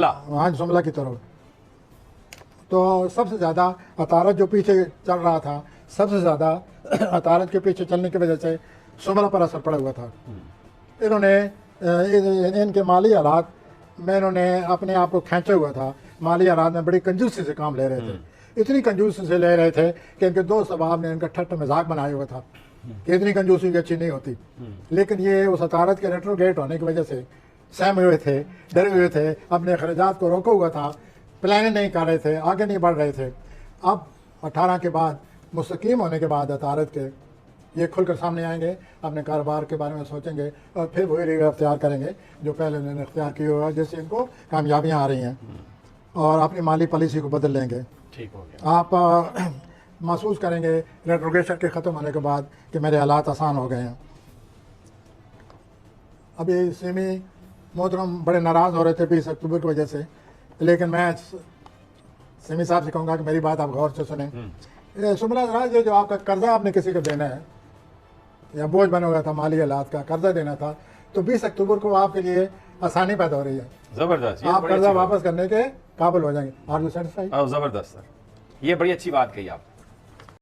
वहाँ जुमला की तरफ। तो सबसे ज़्यादा अतारत जो पीछे चल रहा था, सबसे ज़्यादा अतारत के पीछे चलने की वजह से शुमला पर असर पड़ा हुआ था। इन्होंने इनके माली हालात में इन्होंने अपने आप को खींचा हुआ था। माली हालात में बड़ी कंजूसी से काम ले रहे थे, इतनी कंजूसी से ले रहे थे कि इनके दोस्त अहबाब ने इनका ठट्ठ मजाक बनाया हुआ था कि इतनी कंजूसी अच्छी नहीं होती। लेकिन ये उस अतारत के रेट्रोगेट होने की वजह से सहमे हुए थे, डरे हुए थे, अपने अखराजात को रोका हुआ था, प्लान नहीं कर रहे थे, आगे नहीं बढ़ रहे थे। अब 18 के बाद मुस्तकीम होने के बाद अतारत के ये खुलकर सामने आएंगे, अपने कारोबार के बारे में सोचेंगे और फिर वही रीढ़ अख्तियार करेंगे जो पहले उन्होंने अख्तियार किया हुआ, जिससे इनको कामयाबियाँ आ रही हैं और अपनी माली पॉलिसी को बदल लेंगे। ठीक हो गया। आप महसूस करेंगे रेट्रोगेशन के ख़त्म होने के बाद कि मेरे हालात आसान हो गए हैं। अभी सिमी मोहतरम बड़े नाराज़ हो रहे थे 20 अक्टूबर की वजह से, लेकिन मैं सिमी साहब से कहूँगा कि मेरी बात आप गौर से सुने। शुमला राज, ये जो आपका कर्जा आपने किसी को देना है या बोझ बना हुआ था, माली हालात का कर्जा देना था, तो 20 अक्टूबर को आपके लिए आसानी पैदा हो रही है। जबरदस्त, आप कर्जा वापस करने के काबिल हो जाएंगे। Are you satisfied? जबरदस्त सर, ये बड़ी अच्छी बात कही आप।